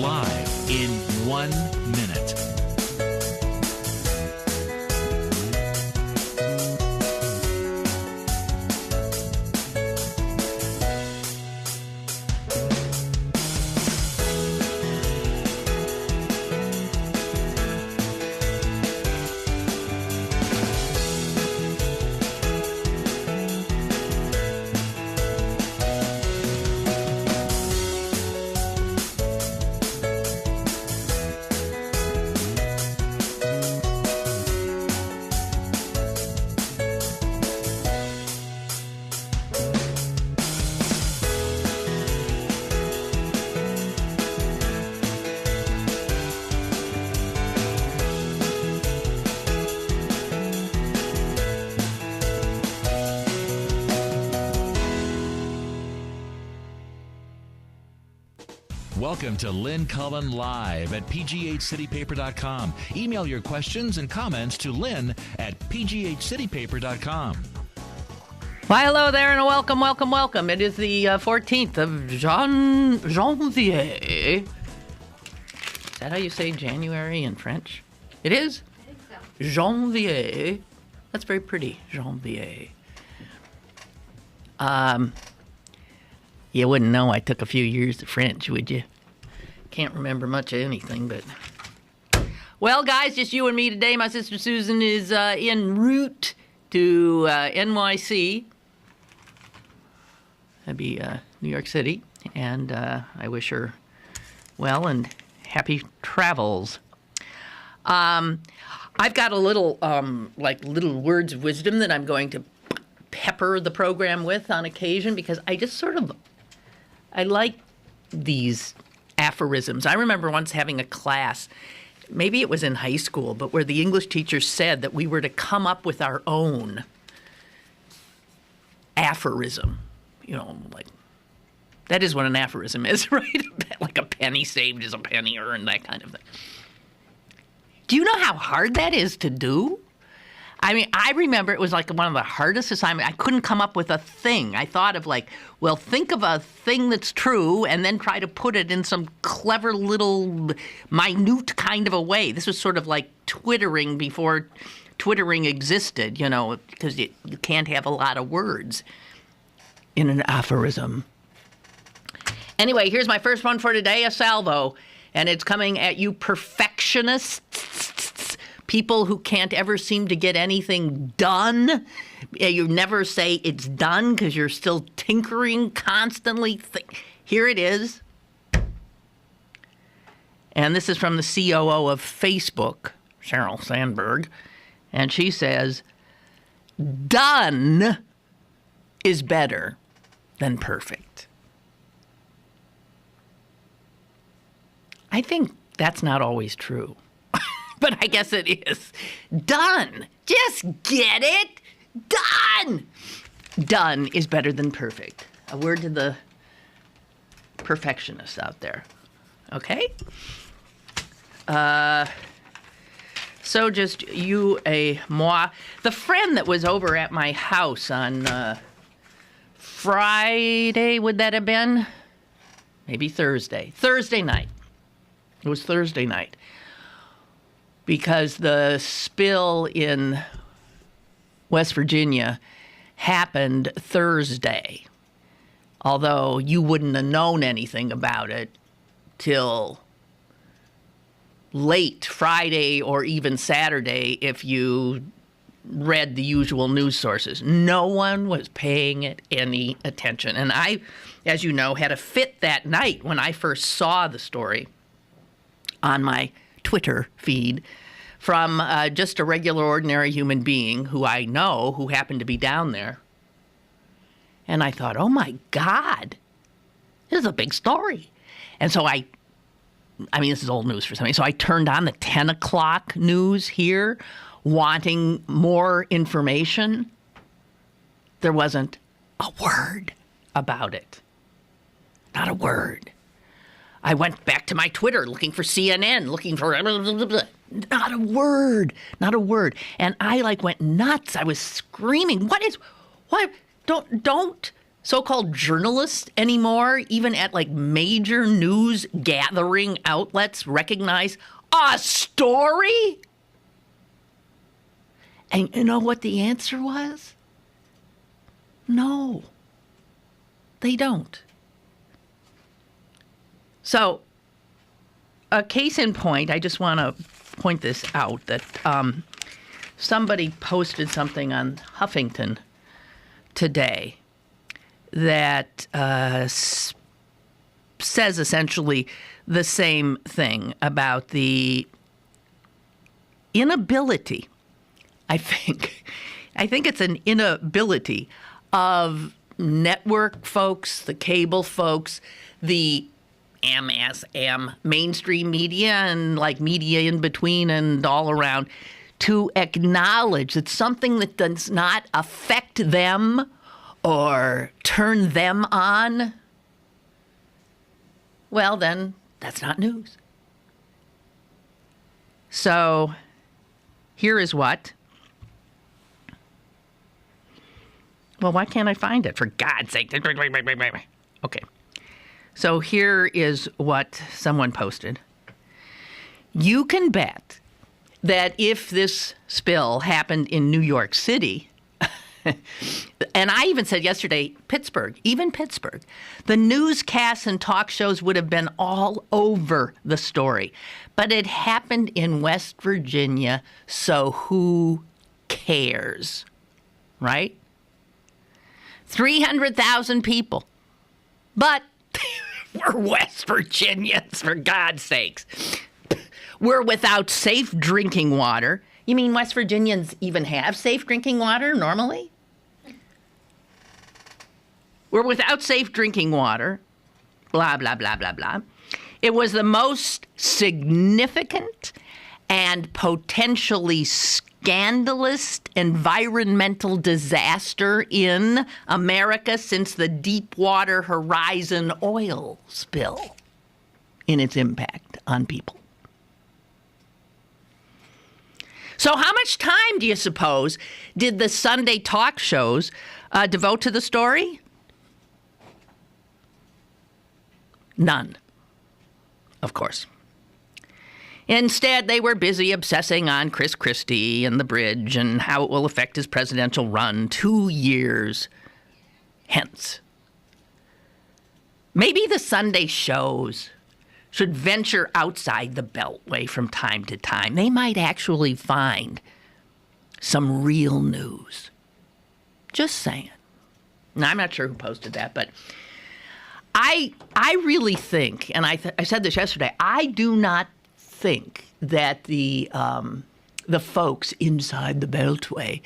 live in 1 minute. Welcome to Lynn Cullen Live at pghcitypaper.com. Email your questions and comments to lynn at pghcitypaper.com. Why, hello there and welcome, welcome, welcome. It is the 14th of Janvier. Is that how you say January in French? It is? I think so. Janvier. That's very pretty, Janvier. You wouldn't know I took a few years of French, would you? Can't remember much of anything, but... Well, guys, just you and me today. My sister Susan is en route to NYC. That'd be New York City. And I wish her well and happy travels. I've got a little, little words of wisdom that I'm going to pepper the program with on occasion because I just I like these aphorisms. I remember once having a class, maybe it was in high school, but where the English teacher said that we were to come up with our own aphorism. You know, like, that is what an aphorism is, right? Like a penny saved is a penny earned, that kind of thing. Do you know how hard that is to do? I mean, I remember it was like one of the hardest assignments. I couldn't come up with a thing. I thought of think of a thing that's true and then try to put it in some clever little minute kind of a way. This was sort of like twittering before twittering existed, you know, because you can't have a lot of words in an aphorism. Anyway, here's my first one for today, a salvo, and it's coming at you perfectionists. People who can't ever seem to get anything done. You never say it's done because you're still tinkering constantly. Here it is. And this is from the COO of Facebook, Sheryl Sandberg. And she says, done is better than perfect. I think that's not always true. But I guess it is. Done. Just get it done. Done is better than perfect. A word to the perfectionists out there. Okay? So just you, moi. The friend that was over at my house on Friday, would that have been? Maybe Thursday. Thursday night. It was Thursday night. Because the spill in West Virginia happened Thursday, although you wouldn't have known anything about it till late Friday or even Saturday if you read the usual news sources. No one was paying it any attention. And I, as you know, had a fit that night when I first saw the story on my Twitter feed from just a regular, ordinary human being who I know who happened to be down there. And I thought, oh, my God, this is a big story. And so I mean, this is old news for somebody. So I turned on the 10 o'clock news here, wanting more information. There wasn't a word about it. Not a word. I went back to my Twitter looking for CNN, looking for not a word, not a word. And I went nuts. I was screaming, what? so-called journalists anymore, even at like major news gathering outlets, recognize a story? And you know what the answer was? No, they don't. So, a case in point, I just want to point this out, that somebody posted something on Huffington today that says essentially the same thing about the inability, I think it's an inability of network folks, the cable folks, the MSM, mainstream media, and like media in between and all around, to acknowledge that something that does not affect them or turn them on, well, then that's not news. So here is what. Well, why can't I find it? For God's sake. Okay. So here is what someone posted. You can bet that if this spill happened in New York City, and I even said yesterday, Pittsburgh, the newscasts and talk shows would have been all over the story. But it happened in West Virginia, so who cares? Right? 300,000 people. But we're West Virginians, for God's sakes. We're without safe drinking water. You mean West Virginians even have safe drinking water normally? We're without safe drinking water. Blah, blah, blah, blah, blah. It was the most significant and potentially scandalous environmental disaster in America since the Deepwater Horizon oil spill in its impact on people. So how much time do you suppose did the Sunday talk shows devote to the story? None, of course. Instead, they were busy obsessing on Chris Christie and the bridge and how it will affect his presidential run 2 years hence. Maybe the Sunday shows should venture outside the Beltway from time to time. They might actually find some real news. Just saying. Now, I'm not sure who posted that, but I really think, and I said this yesterday, I do not think that the folks inside the Beltway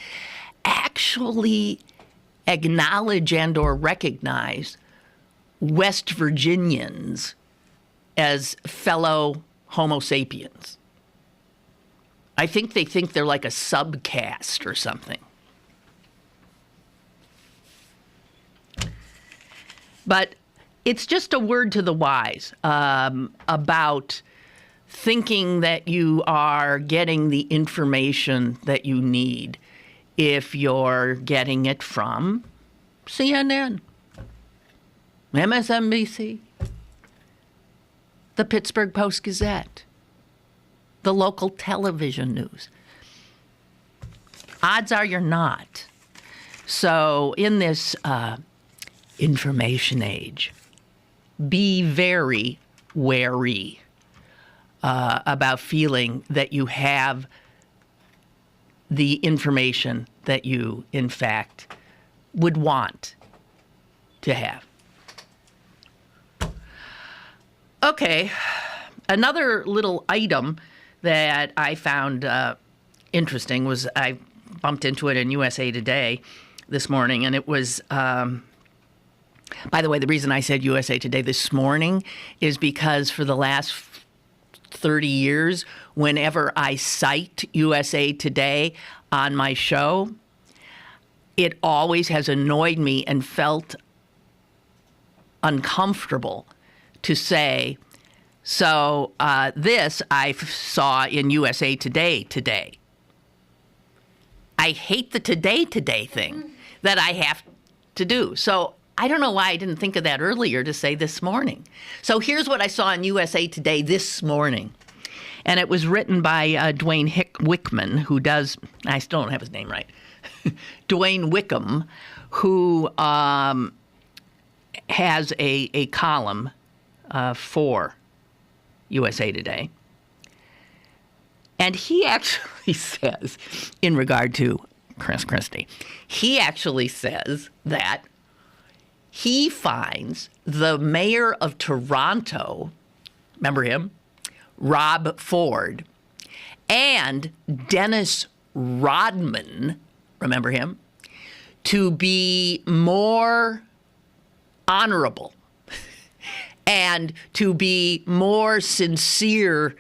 actually acknowledge and or recognize West Virginians as fellow Homo sapiens. I think they think they're like a subcaste or something. But it's just a word to the wise about thinking that you are getting the information that you need if you're getting it from CNN, MSNBC, the Pittsburgh Post-Gazette, the local television news. Odds are you're not. So in this information age, be very wary about feeling that you have the information that you, in fact, would want to have. Okay, another little item that I found interesting was I bumped into it in USA Today this morning, and it was, by the way, the reason I said USA Today this morning is because for the last 30 years, whenever I cite USA Today on my show, it always has annoyed me and felt uncomfortable to say, so this I saw in USA Today today. I hate the today thing that I have to do. So I don't know why I didn't think of that earlier to say this morning. So here's what I saw in USA Today this morning. And it was written by Dwayne Wickman, who does, I still don't have his name right, Dwayne Wickham, who has a column for USA Today. And he actually says, in regard to Chris Christie, he actually says that he finds the mayor of Toronto, remember him? Rob Ford, and Dennis Rodman, remember him, to be more honorable and to be more sincere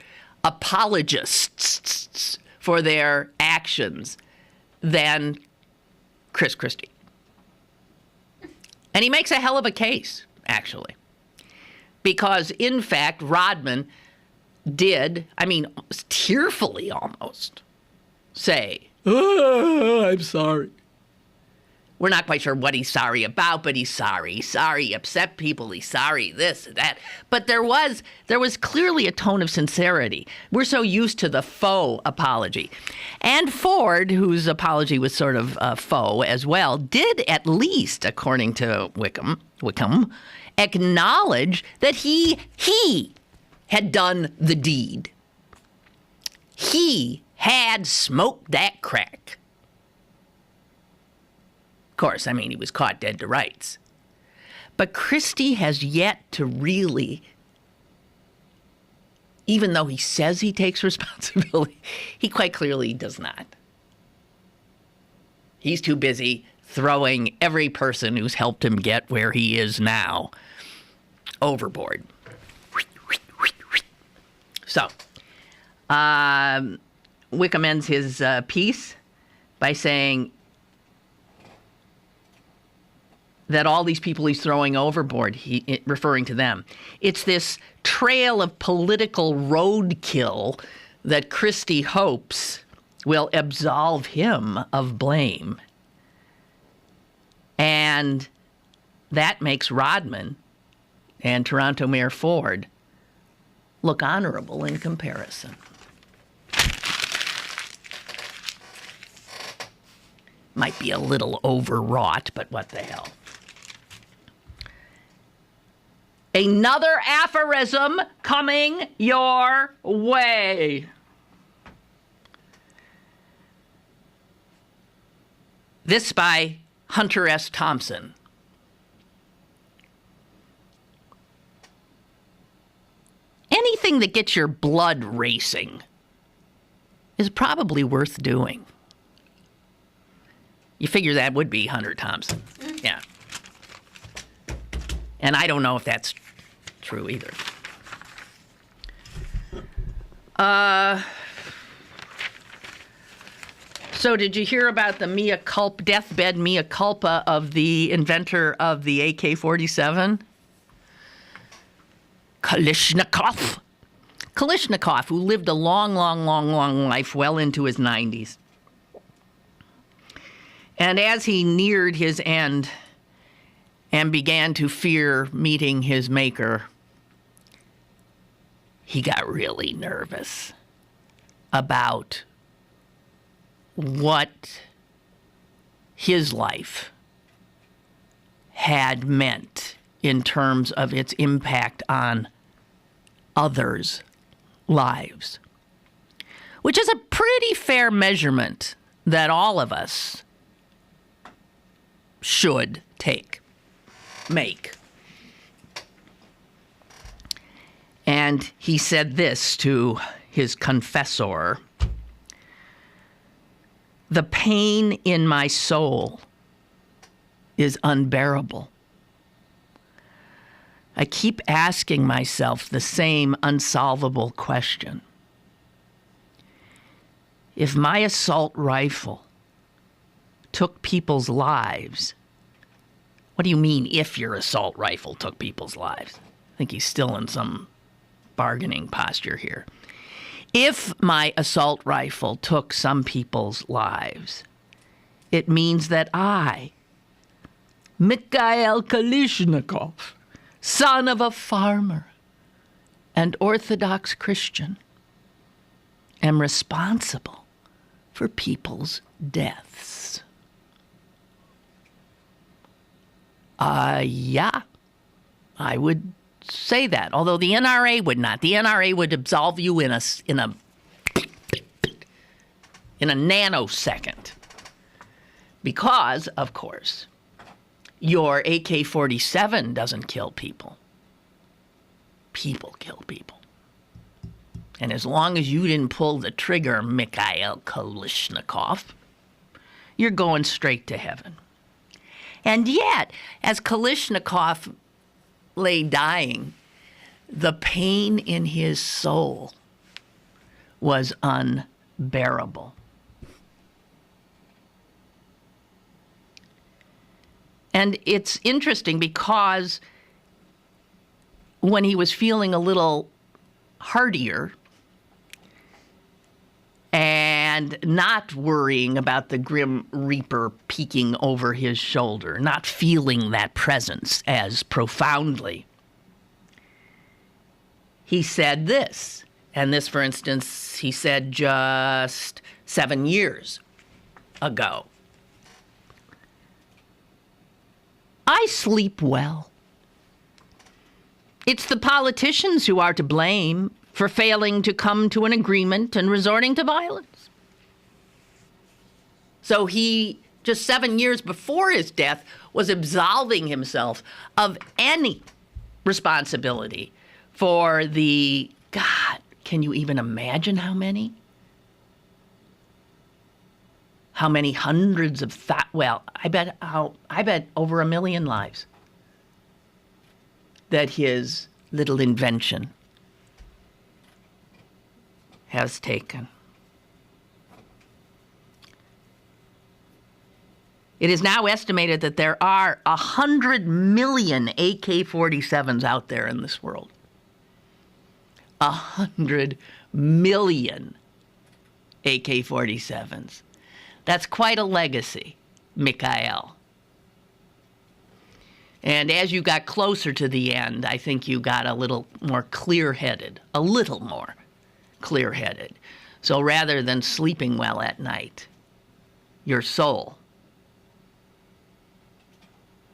apologists for their actions than Chris Christie. And he makes a hell of a case, actually, because, in fact, Rodman did, tearfully almost, say, I'm sorry. We're not quite sure what he's sorry about, but he's sorry. He's sorry he upset people. He's sorry this and that. But there was clearly a tone of sincerity. We're so used to the faux apology. And Ford, whose apology was sort of faux as well, did at least, according to Wickham, acknowledge that he had done the deed. He had smoked that crack. Of course, he was caught dead to rights. But Christie has yet to really, even though he says he takes responsibility, he quite clearly does not. He's too busy throwing every person who's helped him get where he is now overboard. So, Wickham ends his piece by saying that all these people he's throwing overboard, referring to them, it's this trail of political roadkill that Christie hopes will absolve him of blame. And that makes Rodman and Toronto Mayor Ford look honorable in comparison. Might be a little overwrought, but what the hell. Another aphorism coming your way. This by Hunter S. Thompson. Anything that gets your blood racing is probably worth doing. You figure that would be Hunter Thompson. Yeah. And I don't know if that's true either. So did you hear about the deathbed mea culpa of the inventor of the AK-47? Kalashnikov, who lived a long life, well into his 90s. And as he neared his end and began to fear meeting his maker, he got really nervous about what his life had meant in terms of its impact on others' lives, which is a pretty fair measurement that all of us should make. And he said this to his confessor: "The pain in my soul is unbearable. I keep asking myself the same unsolvable question. If my assault rifle took people's lives..." What do you mean, if your assault rifle took people's lives? I think he's still in some bargaining posture here. If my assault rifle took some people's lives, it means that I, Mikhail Kalishnikov, son of a farmer and Orthodox Christian, am responsible for people's deaths. Yeah, I would say that. Although the NRA would not. The NRA would absolve you in a nanosecond. Because, of course, your AK-47 doesn't kill people. People kill people. And as long as you didn't pull the trigger, Mikhail Kalishnikov, you're going straight to heaven. And yet, as Kalishnikov lay dying, the pain in his soul was unbearable. And it's interesting because when he was feeling a little heartier and not worrying about the Grim Reaper peeking over his shoulder, not feeling that presence as profoundly, he said this. And this, for instance, he said just 7 years ago. I sleep well. It's the politicians who are to blame for failing to come to an agreement and resorting to violence. So he, just 7 years before his death, was absolving himself of any responsibility for the, God, can you even imagine how many? How many hundreds of I bet over 1 million lives that his little invention has taken. It is now estimated that there are 100 million AK-47s out there in this world. 100 million AK-47s. That's quite a legacy, Mikhail. And as you got closer to the end, I think you got a little more clear-headed. So rather than sleeping well at night, your soul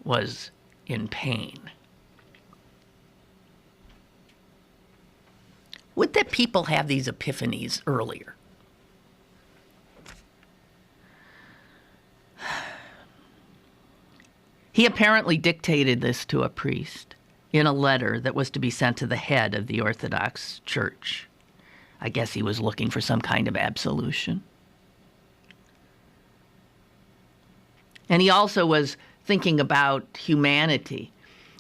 was in pain. Would that people have these epiphanies earlier? He apparently dictated this to a priest in a letter that was to be sent to the head of the Orthodox Church. I guess he was looking for some kind of absolution. And he also was thinking about humanity.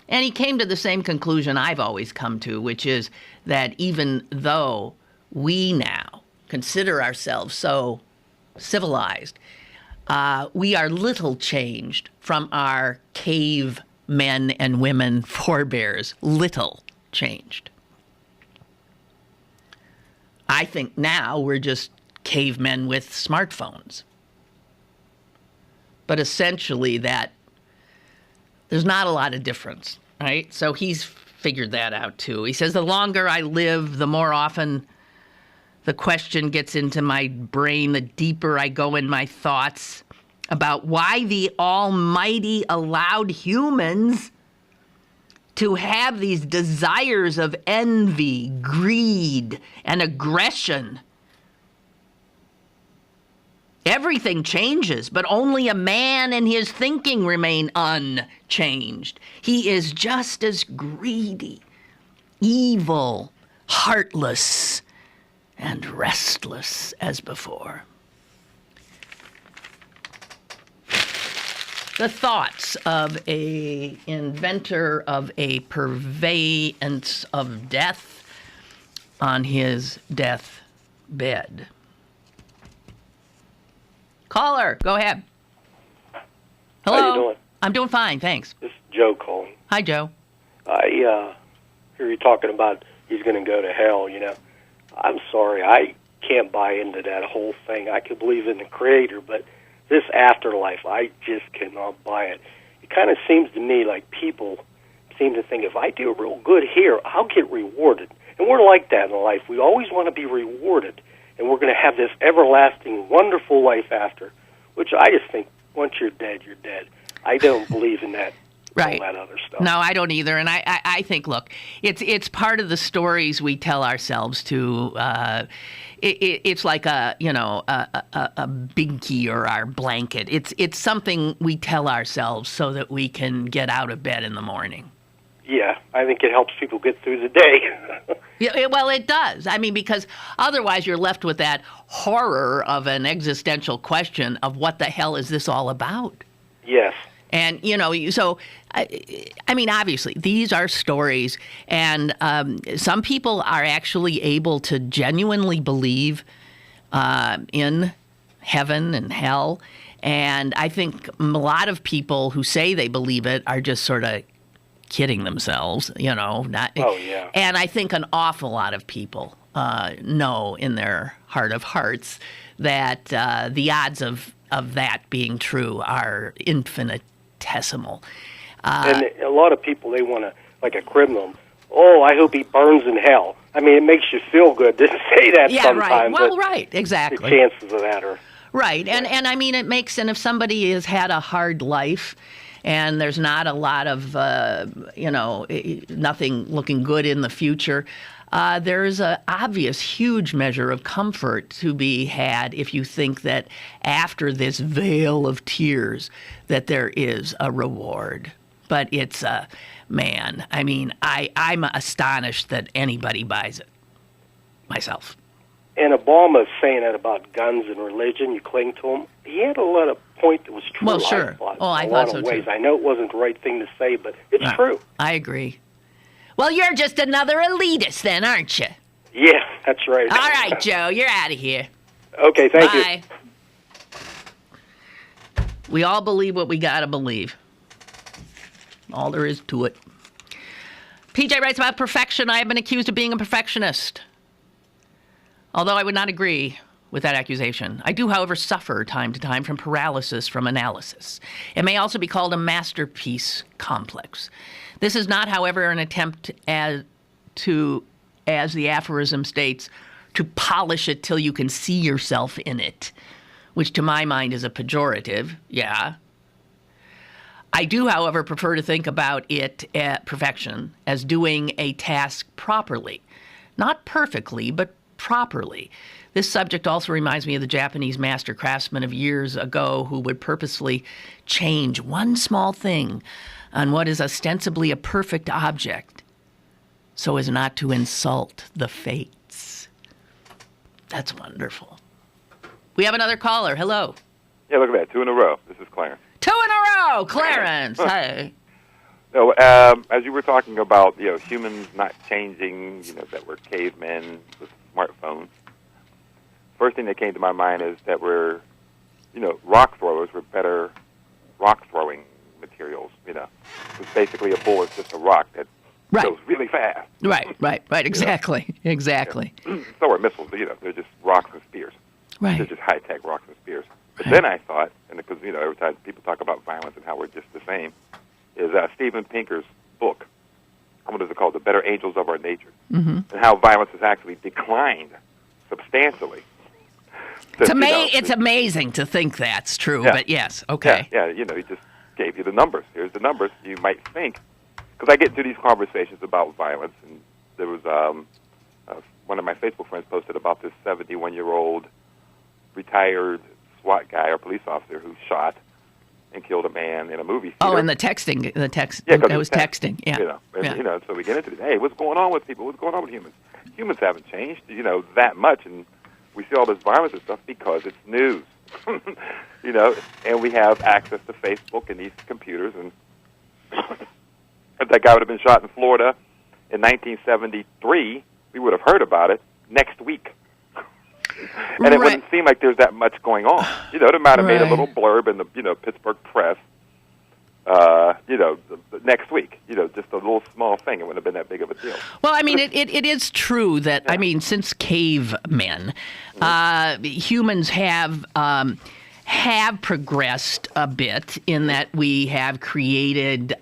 And he came to the same conclusion I've always come to, which is that even though we now consider ourselves so civilized, we are little changed from our cave men and women forebears. Little changed. I think now we're just cavemen with smartphones. But essentially that there's not a lot of difference, right? So he's figured that out too. He says the longer I live, the more often the question gets into my brain, the deeper I go in my thoughts about why the Almighty allowed humans to have these desires of envy, greed, and aggression. Everything changes, but only a man and his thinking remain unchanged. He is just as greedy, evil, heartless, and restless as before. The thoughts of an inventor of a purveyance of death on his deathbed. Caller, go ahead. Hello. How you doing? I'm doing fine, thanks. This is Joe calling. Hi, Joe. I hear you talking about he's going to go to hell, you know. I'm sorry, I can't buy into that whole thing. I could believe in the Creator, but this afterlife, I just cannot buy it. it kind of seems to me like people seem to think if I do real good here, I'll get rewarded. And we're like that in life. We always want to be rewarded, and we're going to have this everlasting, wonderful life after, which I just think once you're dead, you're dead. I don't believe in that. Right. All that other stuff. No, I don't either. And I think, look, it's part of the stories we tell ourselves to. It's like a binky or our blanket. It's something we tell ourselves so that we can get out of bed in the morning. Yeah, I think it helps people get through the day. Yeah, well, it does. I mean, because otherwise you're left with that horror of an existential question of what the hell is this all about? Yes. And, so, I mean, obviously, these are stories, and some people are actually able to genuinely believe in heaven and hell. And I think a lot of people who say they believe it are just sort of kidding themselves, not. Oh, yeah. And I think an awful lot of people know in their heart of hearts that the odds of that being true are infinitesimal. And a lot of people, they want to, like a criminal, I hope he burns in hell. I mean, it makes you feel good to say that sometimes. Right. Well, right, exactly. The chances of that are... Right, and I mean, and if somebody has had a hard life and there's not a lot of, nothing looking good in the future, there's an obvious huge measure of comfort to be had if you think that after this veil of tears that there is a reward. But it's man, I mean, I'm astonished that anybody buys it, myself. And Obama's saying that about guns and religion, you cling to them. He had a lot of point that was true. Well, sure. I thought so, ways. too. I know it wasn't the right thing to say, but it's true. I agree. Well, you're just another elitist then, aren't you? Yeah, that's right. All right, Joe, you're out of here. Okay, thank you. Bye. We all believe what we gotta believe. All there is to it. PJ writes about perfection. I have been accused of being a perfectionist. Although I would not agree with that accusation. I do, however, suffer time to time from paralysis from analysis. It may also be called a masterpiece complex. This is not, however, an attempt as the aphorism states, to polish it till you can see yourself in it, which to my mind is a pejorative, yeah. I do, however, prefer to think about it, perfection, as doing a task properly. Not perfectly, but properly. This subject also reminds me of the Japanese master craftsman of years ago who would purposely change one small thing on what is ostensibly a perfect object so as not to insult the fates. That's wonderful. We have another caller. Hello. Yeah, look at that. 2 in a row. This is Clarence. 2 in a row, Clarence. Hey. No, as you were talking about, humans not changing, that we're cavemen with smartphones. First thing that came to my mind is that we're, rock throwers were better rock throwing materials. It's basically a bullet's just a rock that goes really fast. Right. Exactly. Exactly. Yeah. So are missiles. They're just rocks and spears. Right. They're just high tech rocks and spears. But then I thought, and because every time people talk about violence and how we're just the same, is Steven Pinker's book. What is it called? The Better Angels of Our Nature, and how violence has actually declined substantially. It's amazing to think that's true, but yes, okay. Yeah, he just gave you the numbers. Here's the numbers. You might think, because I get into these conversations about violence, and there was one of my Facebook friends posted about this 71-year-old retired SWAT guy or police officer who shot and killed a man in a movie theater. Oh, and the texting. Yeah, that was texting. Yeah. So we get into it. Hey, what's going on with people? What's going on with humans? Humans haven't changed, that much, and we see all this violence and stuff because it's news. And we have access to Facebook and these computers. And if that guy would have been shot in Florida in 1973, we would have heard about it next week. And it wouldn't seem like there's that much going on. They might have made a little blurb in the Pittsburgh Press, the next week. Just a little small thing. It wouldn't have been that big of a deal. Well, I mean, it is true that, since cavemen, humans have have progressed a bit in that we have created,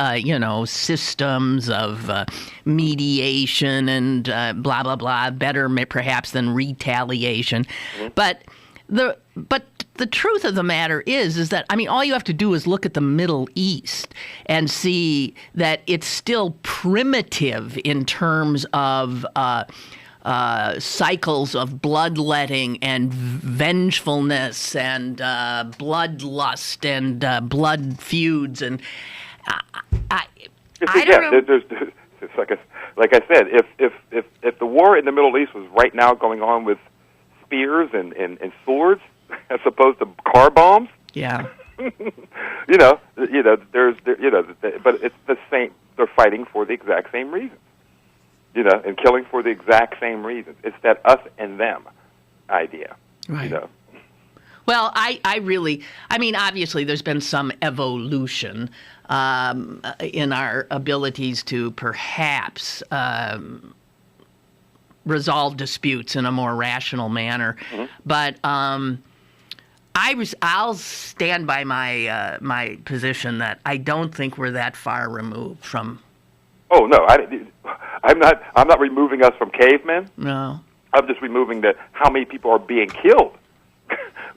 systems of mediation and blah, blah, blah, better perhaps than retaliation. But the truth of the matter is that, I mean, all you have to do is look at the Middle East and see that it's still primitive in terms of cycles of bloodletting and vengefulness and bloodlust and blood feuds. And I don't know. It's like I said, if the war in the Middle East was right now going on with spears and swords as opposed to car bombs, yeah, but it's the same. They're fighting for the exact same reasons. And killing for the exact same reasons. It's that us and them idea. Right. Well, I mean, obviously there's been some evolution in our abilities to perhaps resolve disputes in a more rational manner. But I'll stand by my position that I don't think we're that far removed from. Oh no, I'm not removing us from cavemen. No, I'm just removing how many people are being killed.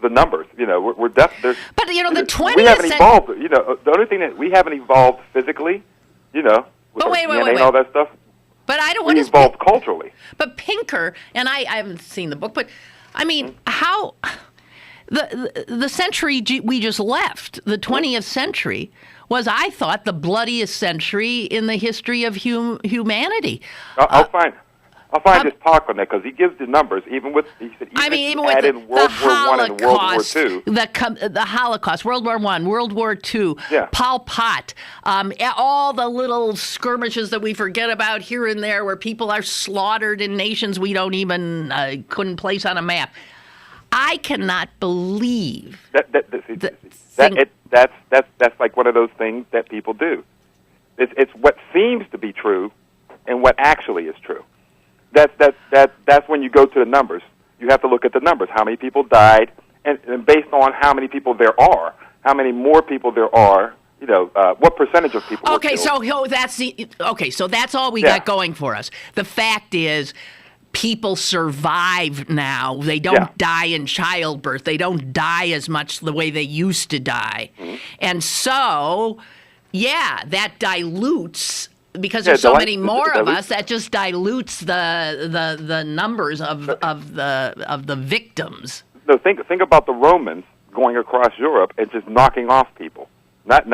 The numbers, we're definitely. But the 20th. We haven't evolved. The only thing that we haven't evolved physically, with wait, and all that stuff. But I don't want to evolved culturally. But Pinker, and I haven't seen the book, but I mean, how the century we just left, the 20th century, was, I thought, the bloodiest century in the history of humanity. I'll find his talk on that, because he gives the numbers, even with even with the World War I and World War II. The Holocaust, World War I, World War II, yeah. Pol Pot, all the little skirmishes that we forget about here and there, where people are slaughtered in nations we don't even couldn't place on a map. I cannot believe that's like one of those things that people do. It's what seems to be true and what actually is true. That's when you go to the numbers. You have to look at the numbers. How many people died, and based on how many people there are, how many more people there are, what percentage of people were killed. So that's all we got going for us. The fact is, people survive now. They don't die in childbirth. They don't die as much the way they used to die. And so, that dilutes, because there's so many more of us, that just dilutes the numbers of the victims. No, think about the Romans going across Europe and just knocking off people. Not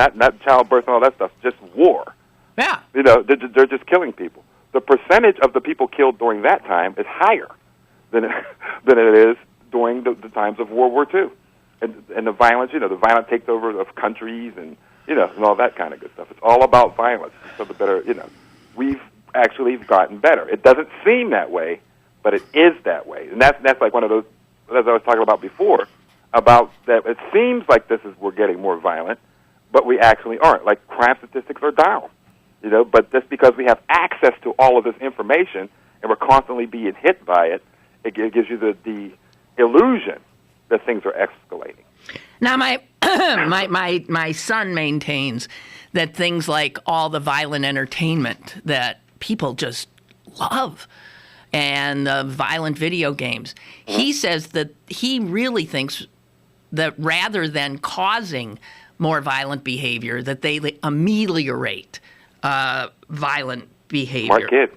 childbirth and all that stuff, just war. Yeah. They're just killing people. The percentage of the people killed during that time is higher than it is during the times of World War II, and the violence. The violent takeover of countries and and all that kind of good stuff. It's all about violence. So the better, we've actually gotten better. It doesn't seem that way, but it is that way, and that's like one of those, as I was talking about before, about that. It seems like we're getting more violent, but we actually aren't. Like, crime statistics are down. But just because we have access to all of this information and we're constantly being hit by it, it gives you the illusion that things are escalating. Now, my son maintains that things like all the violent entertainment that people just love and violent video games, he says that he really thinks that rather than causing more violent behavior, that they ameliorate violent behavior. Smart kid.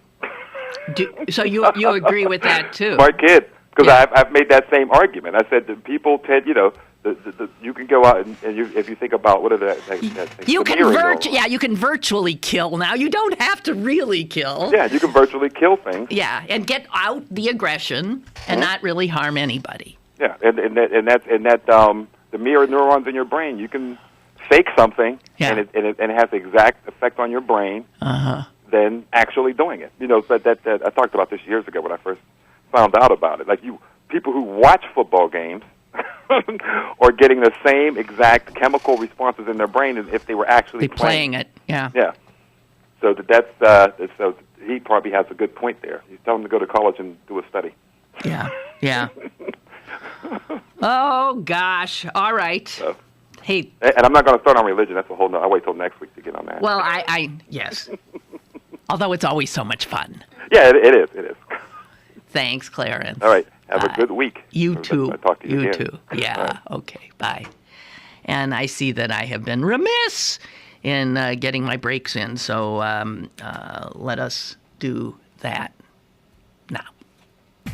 So you agree with that too? Smart kid, because I've made that same argument. I said that people tend, you can go out and if you think about what are that you can virtually kill now. You don't have to really kill. Yeah, you can virtually kill things. Yeah, and get out the aggression and not really harm anybody. Yeah, and the mirror neurons in your brain, you can fake something, and it has the exact effect on your brain than actually doing it. But that I talked about this years ago when I first found out about it. Like, people who watch football games are getting the same exact chemical responses in their brain as if they were actually playing it. Yeah. Yeah. So so he probably has a good point there. He's telling them to go to college and do a study. Yeah. Yeah. Oh, gosh. All right. So, hey. And I'm not going to start on religion. That's a whole I'll wait till next week to get on that. Well, yes. Although it's always so much fun. Yeah, it is. Thanks, Clarence. All right. Have a good week. You too. I'll talk to you again. Too. Yeah. Right. Okay. Bye. And I see that I have been remiss in getting my breaks in, so let us do that now.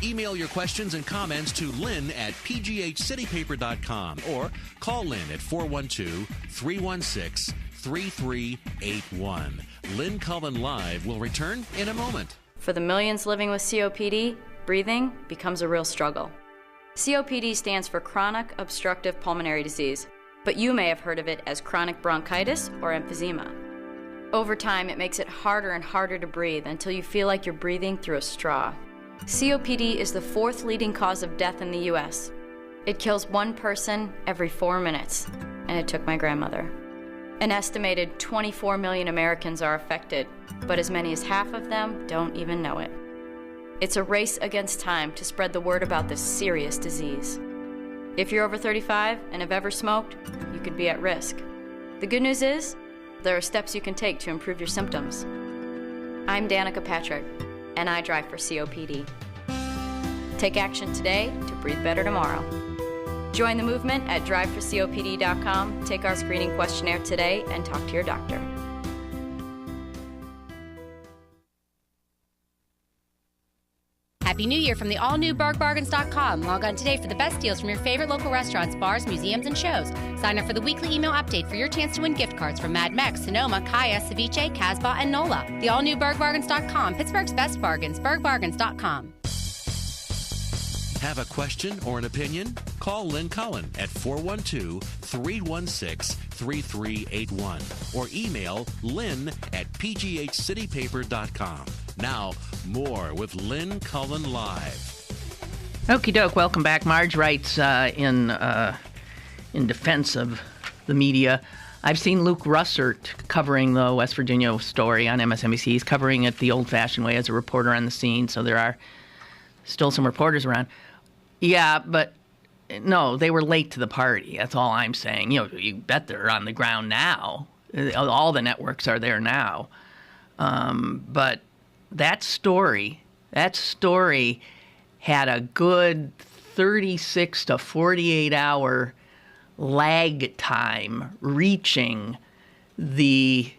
Email your questions and comments to Lynn at pghcitypaper.com or call Lynn at 412-316-3381. Lynn Cullen Live will return in a moment. For the millions living with COPD, breathing becomes a real struggle. COPD stands for chronic obstructive pulmonary disease, but you may have heard of it as chronic bronchitis or emphysema. Over time, it makes it harder and harder to breathe until you feel like you're breathing through a straw. COPD is the fourth leading cause of death in the U.S. It kills one person every 4 minutes, and it took my grandmother. An estimated 24 million Americans are affected, but as many as half of them don't even know it. It's a race against time to spread the word about this serious disease. If you're over 35 and have ever smoked, you could be at risk. The good news is, there are steps you can take to improve your symptoms. I'm Danica Patrick, and I drive for COPD. Take action today to breathe better tomorrow. Join the movement at driveforcopd.com, take our screening questionnaire today, and talk to your doctor. Happy New Year from the all-new BergBargains.com. Log on today for the best deals from your favorite local restaurants, bars, museums, and shows. Sign up for the weekly email update for your chance to win gift cards from Mad Mex, Sonoma, Kaya, Ceviche, Casbah, and NOLA. The all-new BergBargains.com, Pittsburgh's best bargains, BergBargains.com. Have a question or an opinion? Call Lynn Cullen at 412-316-3381 or email lynn at pghcitypaper.com. Now, more with Lynn Cullen Live. Okie doke, welcome back. Marge writes in defense of the media. I've seen Luke Russert covering the West Virginia story on MSNBC. He's covering it the old-fashioned way as a reporter on the scene, so there are still some reporters around. Yeah, but no, they were late to the party. That's all I'm saying. You know, you bet they're on the ground now. All the networks are there now. But that story had a good 36 to 48 hour lag time reaching the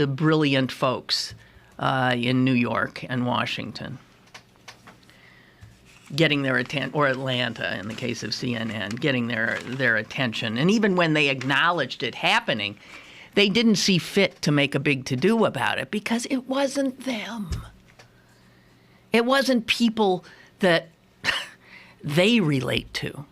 brilliant folks in New York and Washington. Getting their attention, or Atlanta in the case of CNN, getting their attention. And even when they acknowledged it happening, they didn't see fit to make a big to-do about it because it wasn't them. It wasn't people that they relate to.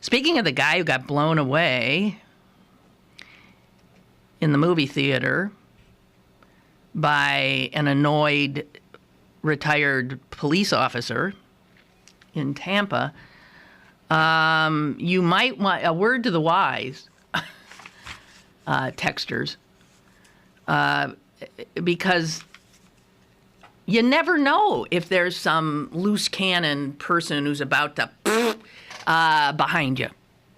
Speaking of the guy who got blown away in the movie theater by an annoyed retired police officer in Tampa, you might want a word to the wise, texters, because you never know if there's some loose cannon person who's about to behind you.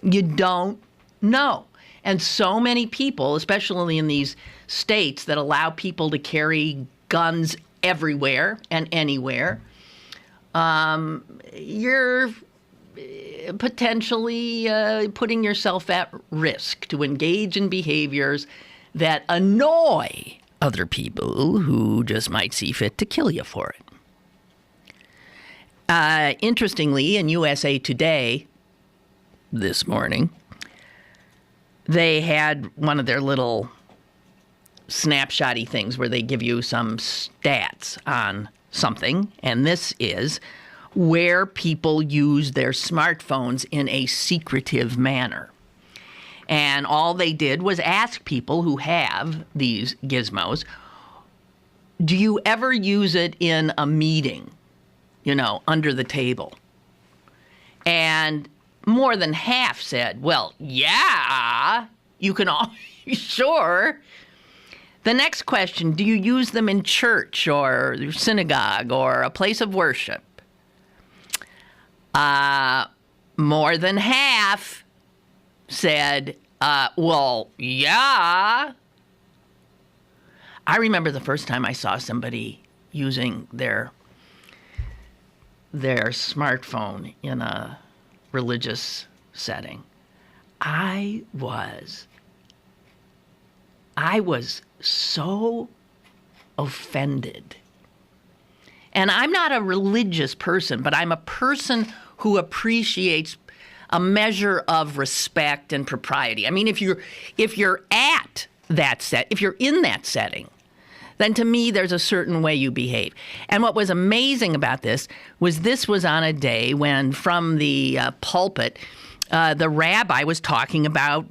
You don't know. And so many people, especially in these states that allow people to carry guns everywhere and anywhere, you're potentially putting yourself at risk to engage in behaviors that annoy other people who just might see fit to kill you for it. Interestingly, in USA Today this morning, they had one of their little snapshotty things where they give you some stats on something, and this is where people use their smartphones in a secretive manner. And all they did was ask people who have these gizmos, do you ever use it in a meeting, under the table? And more than half said, well, yeah, you can all, sure. The next question, do you use them in church or synagogue or a place of worship? More than half said, well, yeah. I remember the first time I saw somebody using their smartphone in a religious setting. I was so offended. And I'm not a religious person, but I'm a person who appreciates a measure of respect and propriety. I mean, if you're at that if you're in that setting, then to me there's a certain way you behave. And what was amazing about this was on a day when from the pulpit, the rabbi was talking about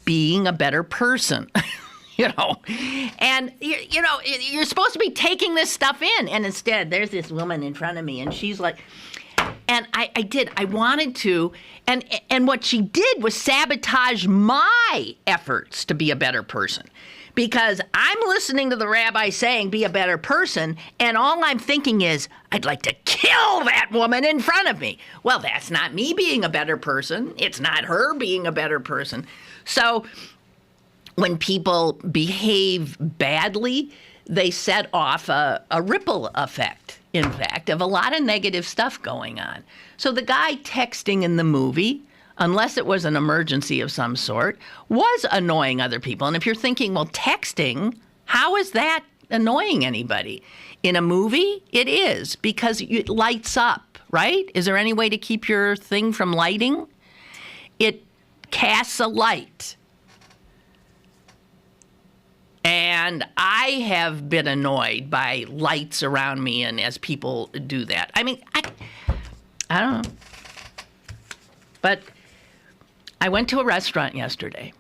being a better person. And you're supposed to be taking this stuff in, and instead there's this woman in front of me, and she's like, and I wanted to, and what she did was sabotage my efforts to be a better person, because I'm listening to the rabbi saying be a better person, and all I'm thinking is I'd like to kill that woman in front of me. Well, that's not me being a better person. It's not her being a better person. So when people behave badly, they set off a ripple effect, in fact, of a lot of negative stuff going on. So the guy texting in the movie, unless it was an emergency of some sort, was annoying other people. And if you're thinking, well, texting, how is that annoying anybody? In a movie, it is, because it lights up, right? Is there any way to keep your thing from lighting? It casts a light. And I have been annoyed by lights around me and as people do that. I mean, I don't know. But I went to a restaurant yesterday,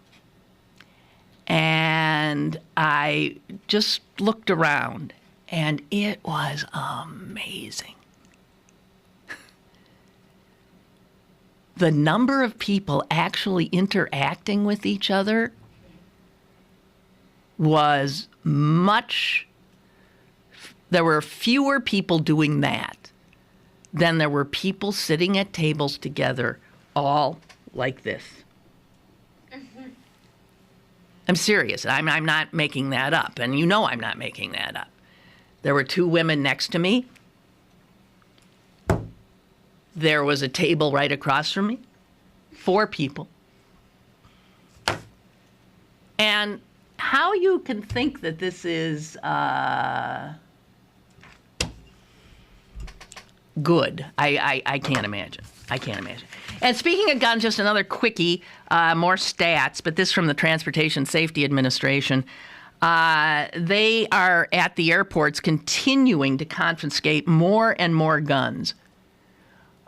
and I just looked around, and it was amazing. The number of people actually interacting with each other was there were fewer people doing that than there were people sitting at tables together all like this. Mm-hmm. I'm serious. I'm not making that up, and you know I'm not making that up. There were two women next to me. There was a table right across from me. 4 people. And how you can think that this is good, I can't imagine. I can't imagine. And speaking of guns, just another quickie, more stats, but this from the Transportation Safety Administration. They are at the airports continuing to confiscate more and more guns.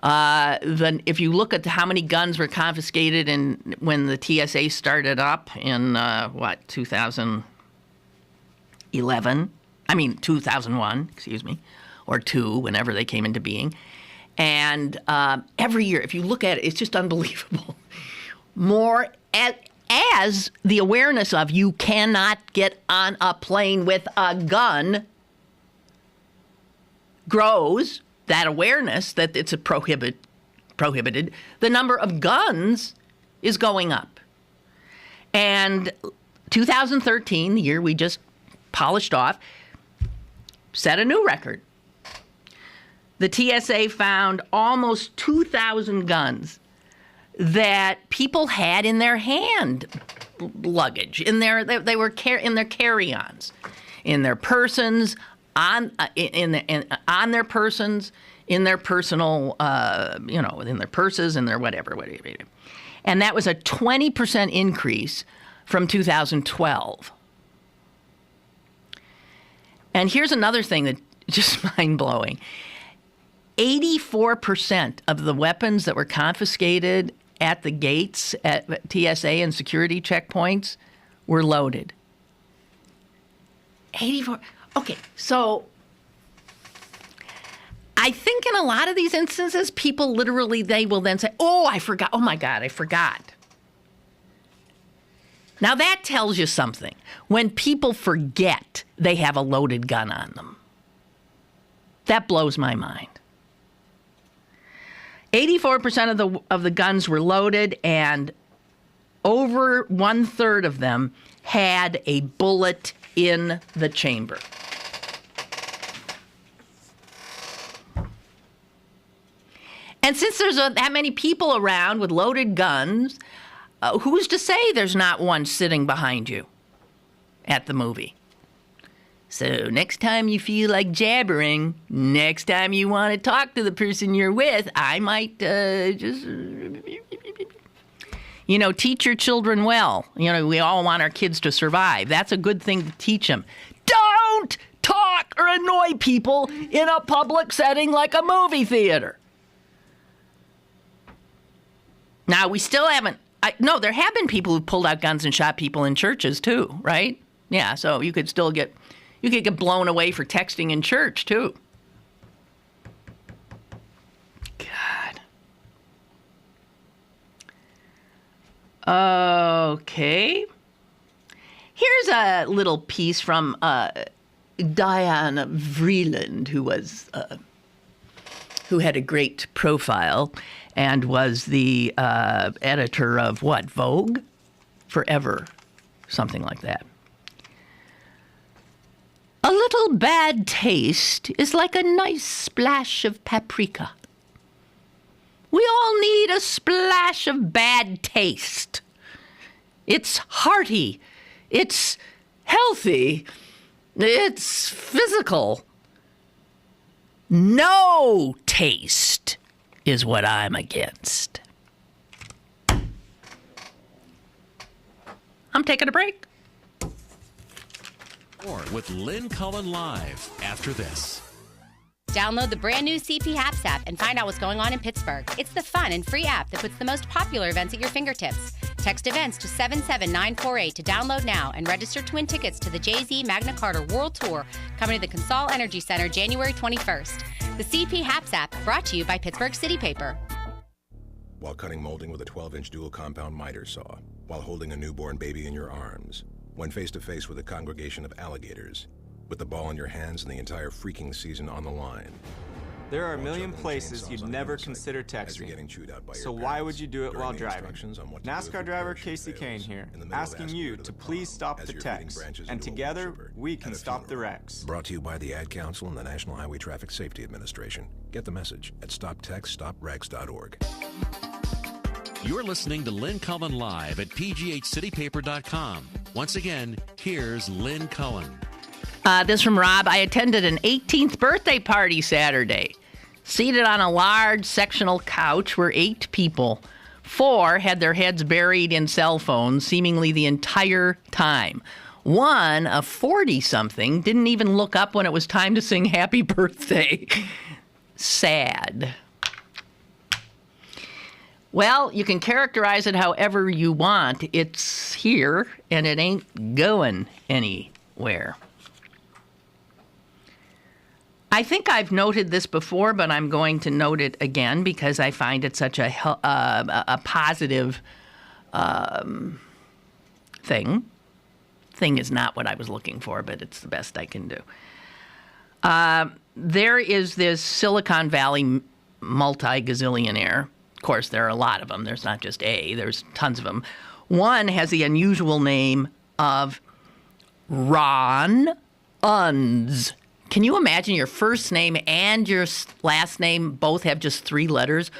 If you look at how many guns were confiscated when the TSA started up in 2001, or 2, whenever they came into being. And every year, if you look at it, it's just unbelievable. More as the awareness of you cannot get on a plane with a gun grows, that awareness that it's prohibited, the number of guns is going up. And 2013, the year we just polished off, set a new record. The TSA found almost 2,000 guns that people had in their hand luggage, they were in their carry-ons, in their persons, on their persons, in their personal, in their purses, in their whatever. And that was a 20% increase from 2012. And here's another thing that's just mind-blowing. 84% of the weapons that were confiscated at the gates at TSA and security checkpoints were loaded. 84. Okay, so I think in a lot of these instances, people literally, they will then say, oh, I forgot. Oh, my God, I forgot. Now that tells you something. When people forget they have a loaded gun on them. That blows my mind. 84% of the guns were loaded, and over 1/3 of them had a bullet in the chamber. And since there's that many people around with loaded guns, who's to say there's not one sitting behind you at the movie? So next time you feel like jabbering, next time you want to talk to the person you're with, I might just... teach your children well. We all want our kids to survive. That's a good thing to teach them. Don't talk or annoy people in a public setting like a movie theater. Now, we still haven't... No, there have been people who pulled out guns and shot people in churches, too, right? Yeah, so you could still get... You could get blown away for texting in church, too. God. Okay. Here's a little piece from Diana Vreeland, who had a great profile and was the editor of what? Vogue? Forever. Something like that. A little bad taste is like a nice splash of paprika. We all need a splash of bad taste. It's hearty. It's healthy. It's physical. No taste is what I'm against. I'm taking a break. More with Lynn Cullen live after this. Download the brand new CP Haps app and find out what's going on in Pittsburgh. It's the fun and free app that puts the most popular events at your fingertips. Text events to 77948 to download now and register to win tickets to the Jay-Z Magna Carta World Tour coming to the Consol Energy Center January 21st. The CP Haps app brought to you by Pittsburgh City Paper. While cutting molding with a 12-inch dual compound miter saw, while holding a newborn baby in your arms, when face-to-face with a congregation of alligators, with the ball in your hands and the entire freaking season on the line. There are a million places you'd never consider texting, so why would you do it while driving? NASCAR driver Casey Kane here, asking you to please stop the text, and together we can stop the wrecks. Brought to you by the Ad Council and the National Highway Traffic Safety Administration. Get the message at stoptextstopwrecks.org. You're listening to Lynn Cullen live at pghcitypaper.com. Once again, here's Lynn Cullen. This from Rob. I attended an 18th birthday party Saturday. Seated on a large sectional couch were 8 people. 4 had their heads buried in cell phones seemingly the entire time. One, a 40-something, didn't even look up when it was time to sing happy birthday. Sad. Well, you can characterize it however you want. It's here, and it ain't going anywhere. I think I've noted this before, but I'm going to note it again because I find it such a positive thing. Thing is not what I was looking for, but it's the best I can do. There is this Silicon Valley multi-gazillionaire. Of course, there are a lot of them. There's not just A. There's tons of them. One has the unusual name of Ron Unz. Can you imagine your first name and your last name both have just 3 letters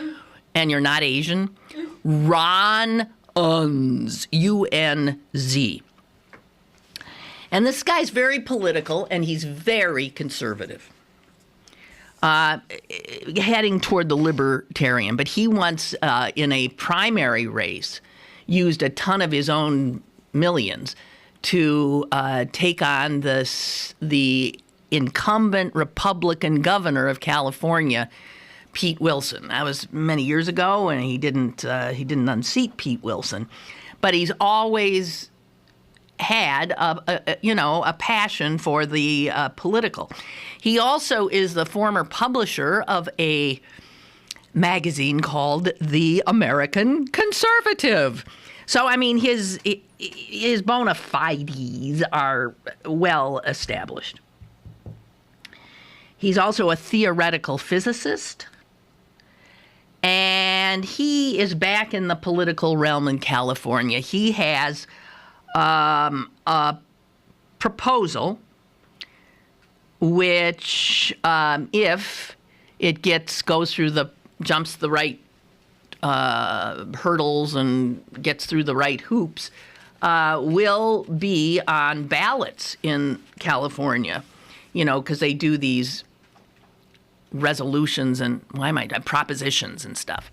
and you're not Asian? Ron Unz. U-N-Z. And this guy's very political and he's very conservative. Heading toward the libertarian. But he once, in a primary race, used a ton of his own millions to take on the incumbent Republican governor of California, Pete Wilson. That was many years ago, and he didn't unseat Pete Wilson. But he's always had a passion for the political. He also is the former publisher of a magazine called The American Conservative. So, I mean, his bona fides are well established. He's also a theoretical physicist, and he is back in the political realm in California. He has a proposal which, if it jumps the right hurdles and gets through the right hoops, will be on ballots in California, because they do these resolutions and propositions and stuff.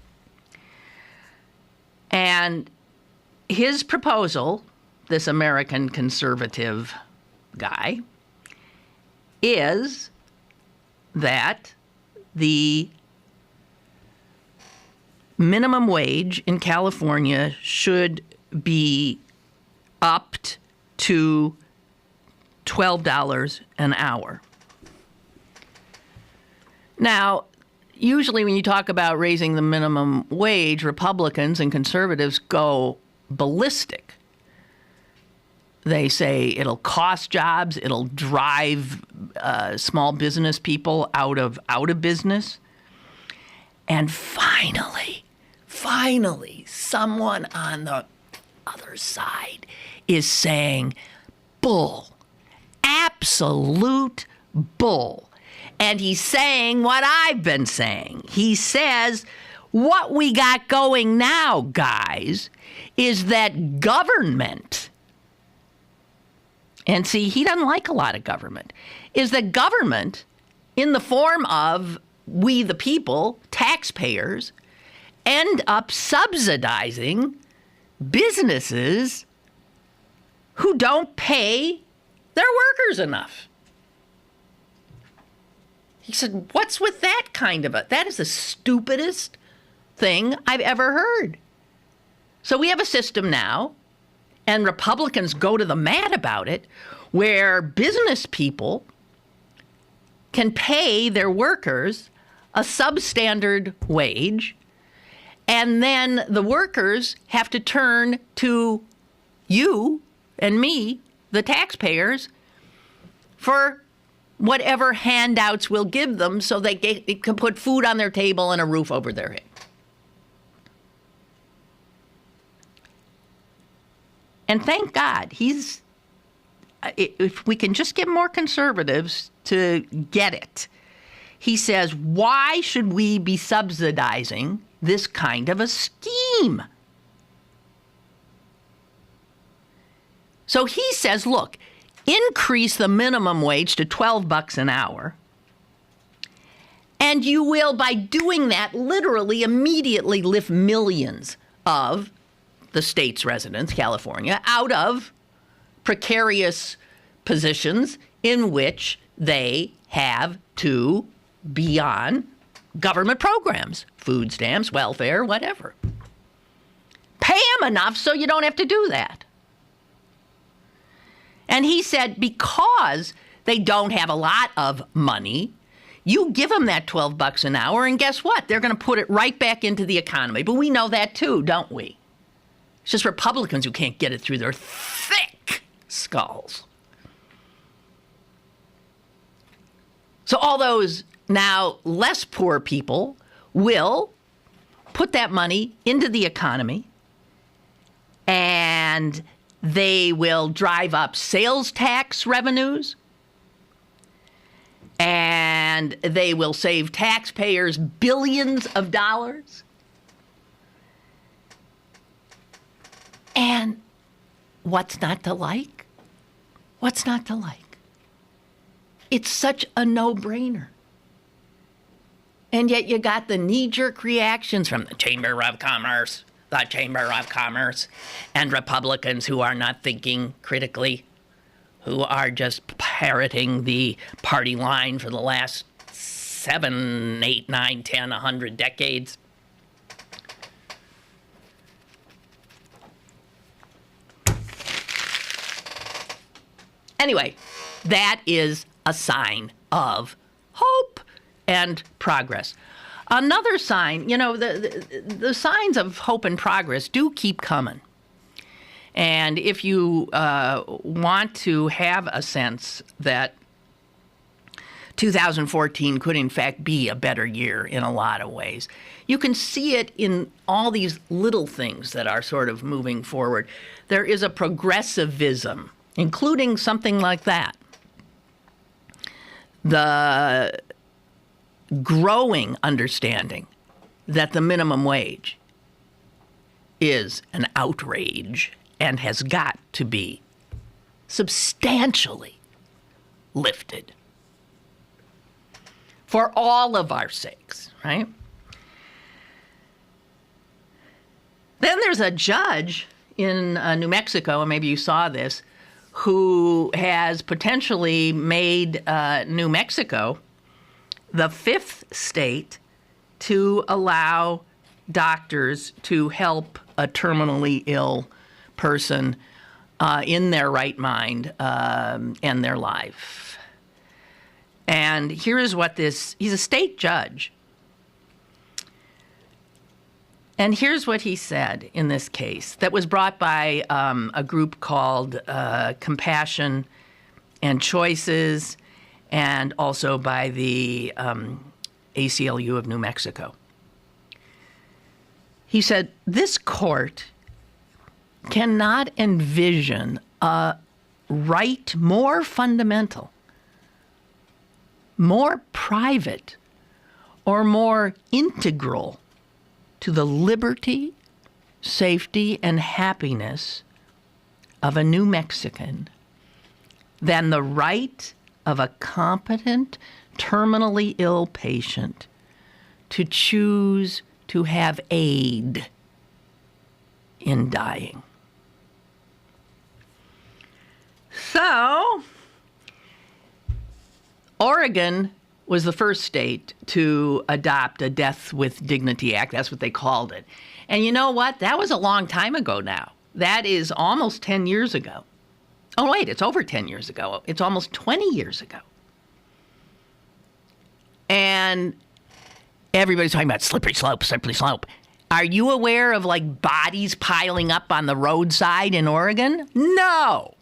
And his proposal, this American conservative guy, is that the minimum wage in California should be upped to $12 an hour. Now, usually when you talk about raising the minimum wage, Republicans and conservatives go ballistic. They say it'll cost jobs, it'll drive small business people out of business. And finally, someone on the other side is saying, bull, absolute bull. And he's saying what I've been saying. He says, what we got going now, guys, is that government, and see, he doesn't like a lot of government, is that government, in the form of we the people, taxpayers, end up subsidizing businesses who don't pay their workers enough. He said, what's with that kind of that is the stupidest thing I've ever heard. So we have a system now, and Republicans go to the mat about it, where business people can pay their workers a substandard wage, and then the workers have to turn to you and me, the taxpayers, for whatever handouts we'll give them so they can put food on their table and a roof over their head. And thank God, if we can just get more conservatives to get it. He says, why should we be subsidizing this kind of a scheme? So he says, look, increase the minimum wage to $12 an hour, and you will, by doing that, literally immediately lift millions of the state's residents, California, out of precarious positions in which they have to be on government programs, food stamps, welfare, whatever. Pay them enough so you don't have to do that. And he said, because they don't have a lot of money, you give them that $12 an hour, and guess what? They're going to put it right back into the economy. But we know that too, don't we? It's just Republicans who can't get it through their thick skulls. So all those now less poor people will put that money into the economy, and they will drive up sales tax revenues, and they will save taxpayers billions of dollars. And what's not to like? What's not to like? It's such a no-brainer. And yet you got the knee-jerk reactions from the Chamber of Commerce, and Republicans who are not thinking critically, who are just parroting the party line for the last 7, 8, 9, 10, 100 decades. Anyway, that is a sign of hope and progress. Another sign, the signs of hope and progress do keep coming. And if you want to have a sense that 2014 could in fact be a better year in a lot of ways, you can see it in all these little things that are sort of moving forward. There is a progressivism, including something like that. The growing understanding that the minimum wage is an outrage and has got to be substantially lifted for all of our sakes, right? Then there's a judge in New Mexico, and maybe you saw this, who has potentially made New Mexico the 5th state to allow doctors to help a terminally ill person in their right mind end their life. And here is what he's a state judge. And here's what he said in this case that was brought by a group called Compassion and Choices, and also by the ACLU of New Mexico. He said, this court cannot envision a right more fundamental, more private, or more integral to the liberty, safety, and happiness of a New Mexican than the right of a competent, terminally ill patient to choose to have aid in dying. So, Oregon was the first state to adopt a Death with Dignity Act. That's what they called it. And you know what? That was a long time ago now. That is almost 10 years ago. Oh, wait, it's over 10 years ago. It's almost 20 years ago. And everybody's talking about slippery slope, slippery slope. Are you aware of, like, bodies piling up on the roadside in Oregon? No.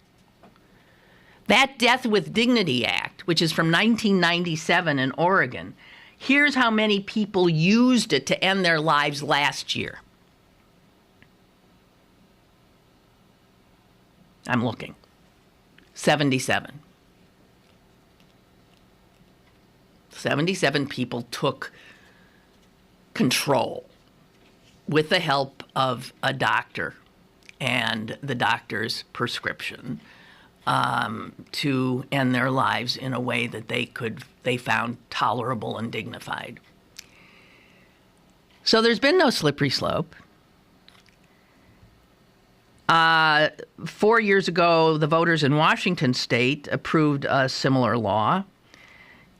That Death with Dignity Act, which is from 1997 in Oregon, here's how many people used it to end their lives last year. I'm looking. 77. 77 people took control with the help of a doctor and the doctor's prescription to end their lives in a way that they found tolerable and dignified. So there's been no slippery slope. 4 years ago, the voters in Washington state approved a similar law.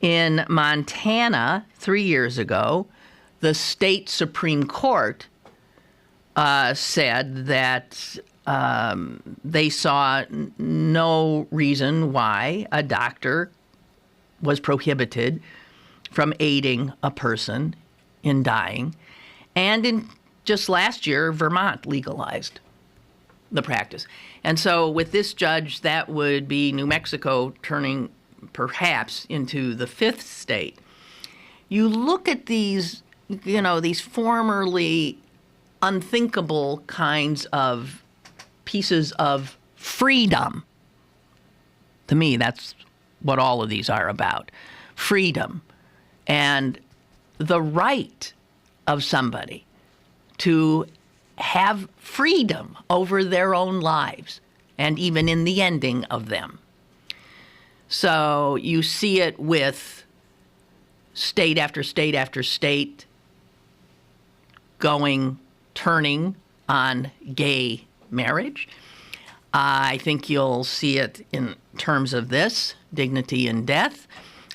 In Montana, 3 years ago, the state Supreme Court said that they saw no reason why a doctor was prohibited from aiding a person in dying. And in just last year, Vermont legalized the practice. And so with this judge, that would be New Mexico turning perhaps into the 5th state. You look at these, these formerly unthinkable kinds of pieces of freedom. To me, that's what all of these are about. Freedom and the right of somebody to have freedom over their own lives and even in the ending of them. So you see it with state after state after state turning on gay marriage. I think you'll see it in terms of this, dignity in death.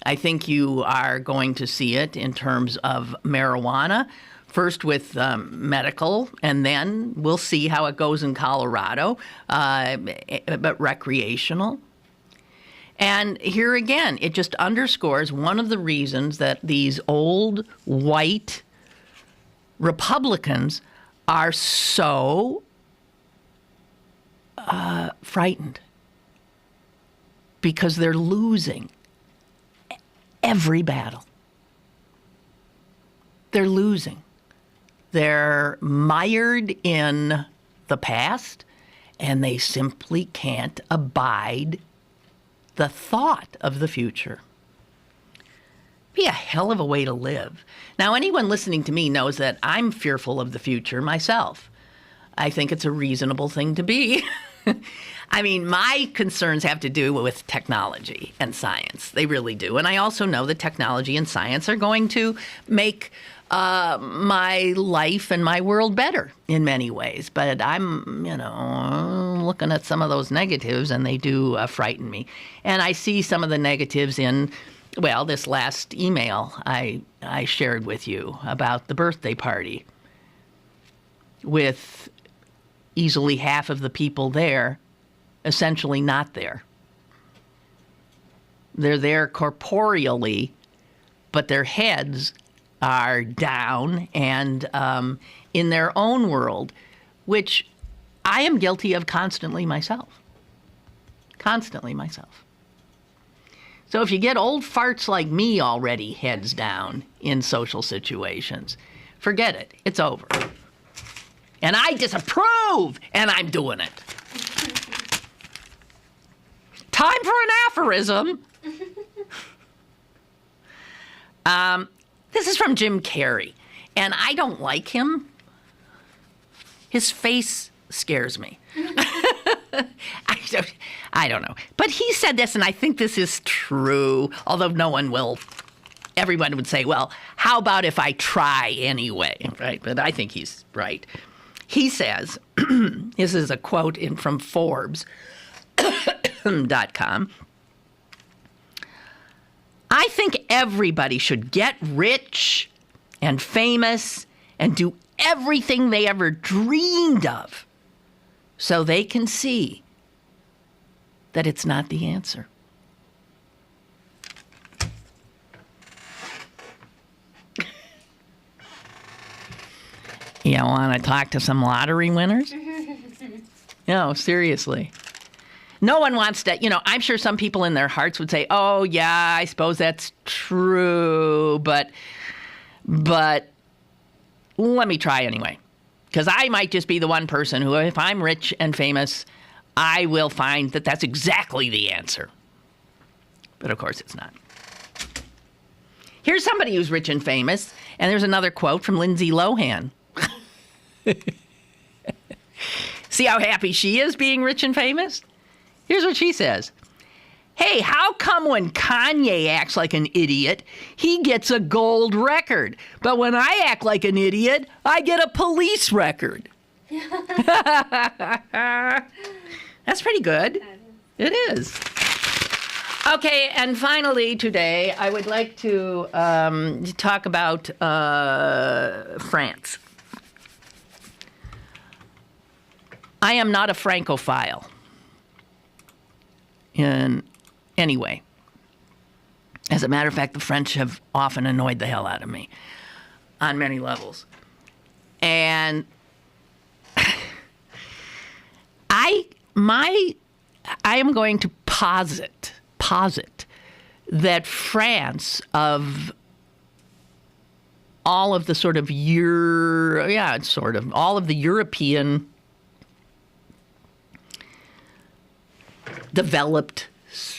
I think you are going to see it in terms of marijuana, first with medical, and then we'll see how it goes in Colorado, but recreational. And here again, it just underscores one of the reasons that these old white Republicans are so frightened because they're losing every battle. They're losing. They're mired in the past, and they simply can't abide the thought of the future. Be a hell of a way to live. Now, anyone listening to me knows that I'm fearful of the future myself. I think it's a reasonable thing to be. I mean, my concerns have to do with technology and science. They really do. And I also know that technology and science are going to make my life and my world better in many ways. But I'm, looking at some of those negatives, and they do frighten me. And I see some of the negatives in, well, this last email I shared with you about the birthday party, with easily half of the people there essentially not there. They're there corporeally, but their heads are down and in their own world, which I am guilty of constantly myself. Constantly myself. So if you get old farts like me already heads down in social situations, forget it. It's over. And I disapprove, and I'm doing it. Time for an aphorism. This is from Jim Carrey, and I don't like him. His face scares me. I don't know. But he said this, and I think this is true, although no one will. Everyone would say, well, how about if I try anyway, right? But I think he's right. He says, this is a quote from Forbes.com. I think everybody should get rich and famous and do everything they ever dreamed of so they can see that it's not the answer. You want to talk to some lottery winners? No, seriously. No one wants to, I'm sure some people in their hearts would say, oh, yeah, I suppose that's true, but let me try anyway. Because I might just be the one person who, if I'm rich and famous, I will find that that's exactly the answer. But of course it's not. Here's somebody who's rich and famous, and there's another quote from Lindsay Lohan. See how happy she is being rich and famous? Here's what she says. Hey, how come when Kanye acts like an idiot, he gets a gold record? But when I act like an idiot, I get a police record. That's pretty good. It is. Okay, and finally today, I would like to talk about France. I am not a Francophile in any way. As a matter of fact, the French have often annoyed the hell out of me on many levels. And I am going to posit that France, of all of the sort of all of the European developed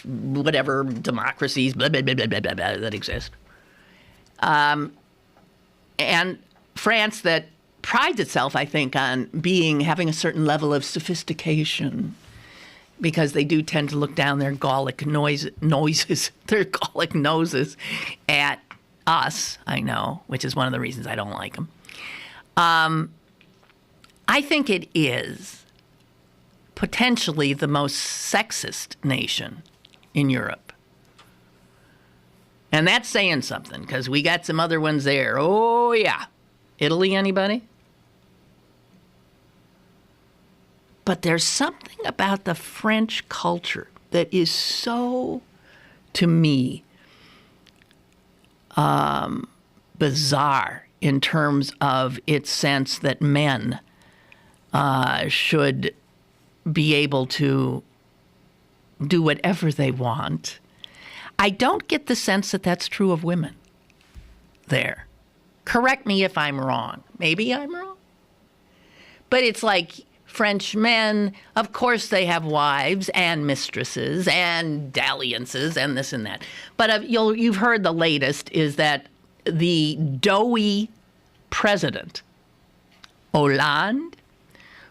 whatever democracies blah, blah, blah, blah, blah, blah, that exist, and France that prides itself, I think, on having a certain level of sophistication, because they do tend to look down their Gallic noses at us, I know, which is one of the reasons I don't like them. I think it is potentially the most sexist nation in Europe. And that's saying something, because we got some other ones there. Oh, yeah. Italy, anybody? But there's something about the French culture that is so, to me, bizarre in terms of its sense that men should be able to do whatever they want. I don't get the sense that that's true of women there. Correct me if I'm wrong. Maybe I'm wrong. But it's like French men, of course they have wives and mistresses and dalliances and this and that. But you've heard the latest is that the doughy president, Hollande,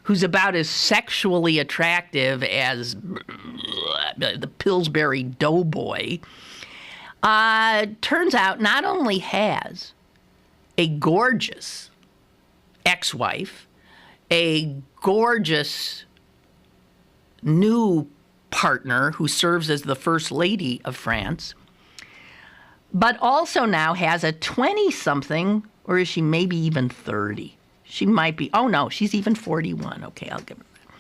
who's about as sexually attractive as the Pillsbury Doughboy, turns out not only has a gorgeous ex-wife, a gorgeous new partner who serves as the First Lady of France, but also now has a 20-something, or is she maybe even 30? She might be, oh no, she's even 41. Okay, I'll give her that.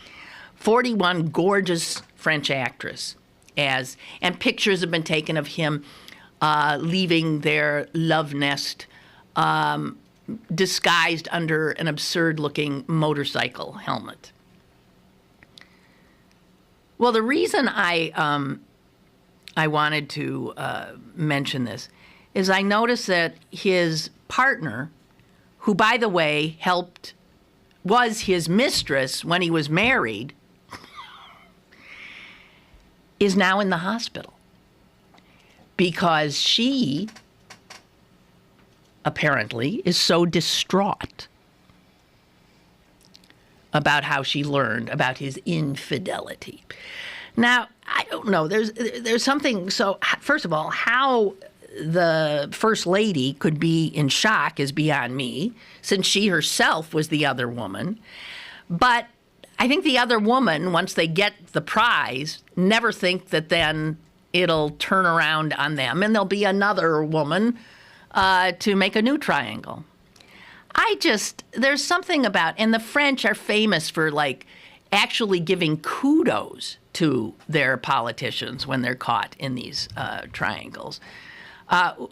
41, gorgeous French actress. And pictures have been taken of him leaving their love nest disguised under an absurd-looking motorcycle helmet. Well, the reason I wanted to mention this is I noticed that his partner, who, by the way, was his mistress when he was married, is now in the hospital because she apparently is so distraught about how she learned about his infidelity. Now, I don't know. There's something. So, first of all, how the First Lady could be in shock is beyond me, since she herself was the other woman. But I think the other woman, once they get the prize, never think that then it'll turn around on them and there'll be another woman to make a new triangle. There's something about, and the French are famous for actually giving kudos to their politicians when they're caught in these triangles.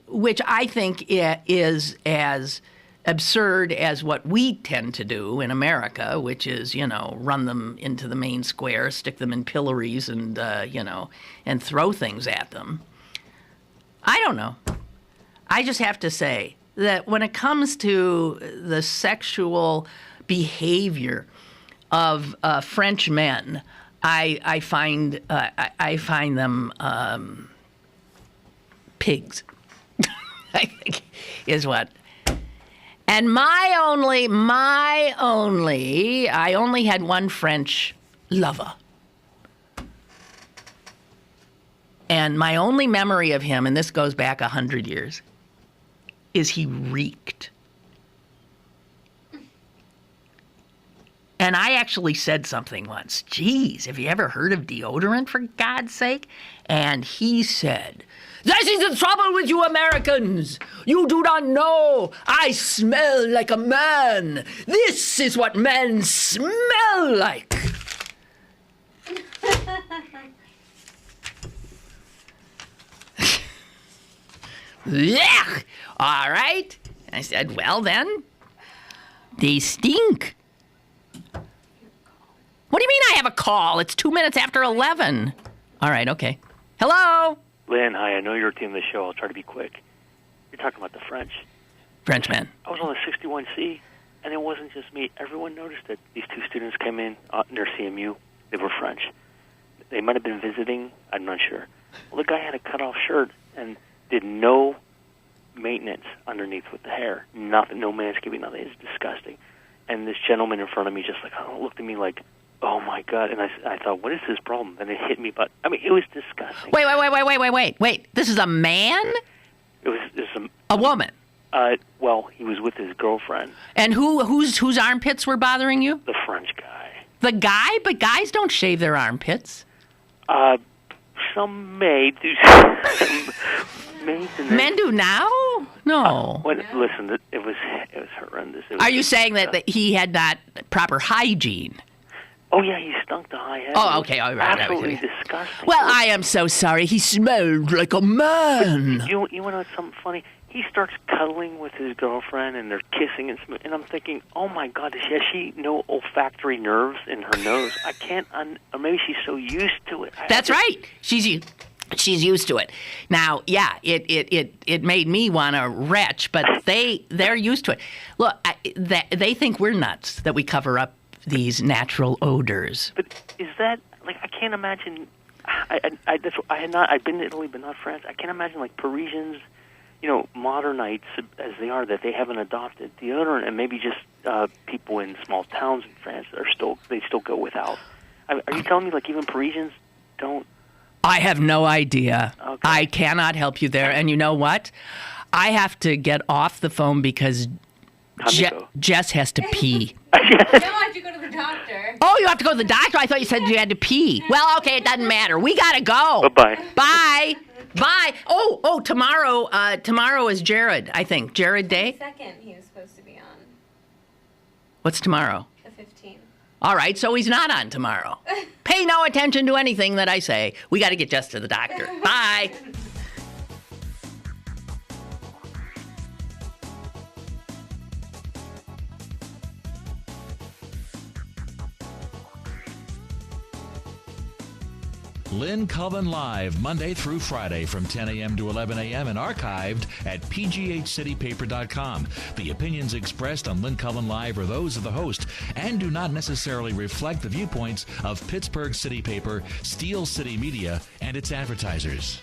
Which I think is as absurd as what we tend to do in America, which is, run them into the main square, stick them in pillories, and, and throw things at them. I don't know. I just have to say that when it comes to the sexual behavior of French men, I find them pigs. I think is what. And I only had one French lover. And my only memory of him, and this goes back 100 years, is he reeked. And I actually said something once. Geez, have you ever heard of deodorant, for God's sake? And he said, "This is the trouble with you Americans. You do not know. I smell like a man. This is what men smell like." Yeah. All right. I said, well then, they stink. What do you mean I have a call? It's 2 minutes after 11. All right, okay. Hello? Lynn, hi. I know you're a team of the show. I'll try to be quick. You're talking about the French. Frenchmen. I was on the 61C, and it wasn't just me. Everyone noticed that these two students came in near CMU. They were French. They might have been visiting. I'm not sure. Well, the guy had a cut-off shirt and did no maintenance underneath with the hair. Nothing, no manscaping, nothing. It's disgusting. And this gentleman in front of me just looked at me like, oh my God. And I thought, what is his problem? And it hit me, but I mean, it was disgusting. Wait. This is a man? It was a woman. Well, he was with his girlfriend. And whose armpits were bothering you? The French guy. The guy? But guys don't shave their armpits. Some may do. Men do now? No. Listen, it was horrendous. Are you saying that he had not proper hygiene? Oh, yeah, he stunk to high heaven. Oh, okay, all right. Absolutely disgusting. Well, I am so sorry. He smelled like a man. You want to know something funny? He starts cuddling with his girlfriend, and they're kissing, and I'm thinking, oh, my God, has she no olfactory nerves in her nose? I can't, or maybe she's so used to it. That's right. She's used to it. Now, yeah, it made me want to retch, but they're used to it. Look, they think we're nuts that we cover up these natural odors. But is that, like, I can't imagine, I've been to Italy but not France. I can't imagine, like, Parisians, modernites as they are, that they haven't adopted deodorant, and maybe just people in small towns in France they still go without. Are you telling me, like, even Parisians don't? I have no idea. Okay. I cannot help you there. And you know what? I have to get off the phone because Jess has to pee. No, I have to go to the doctor. Oh, you have to go to the doctor? I thought you said you had to pee. Well, okay, it doesn't matter. We got to go. Bye-bye. Bye. Bye. Oh, tomorrow is Jared, I think. Jared Day? Second, he was supposed to be on. What's tomorrow? The 15th. All right, so he's not on tomorrow. Pay no attention to anything that I say. We got to get Jess to the doctor. Bye. Lynn Cullen Live, Monday through Friday from 10 a.m. to 11 a.m. and archived at pghcitypaper.com. The opinions expressed on Lynn Cullen Live are those of the host and do not necessarily reflect the viewpoints of Pittsburgh City Paper, Steel City Media, and its advertisers.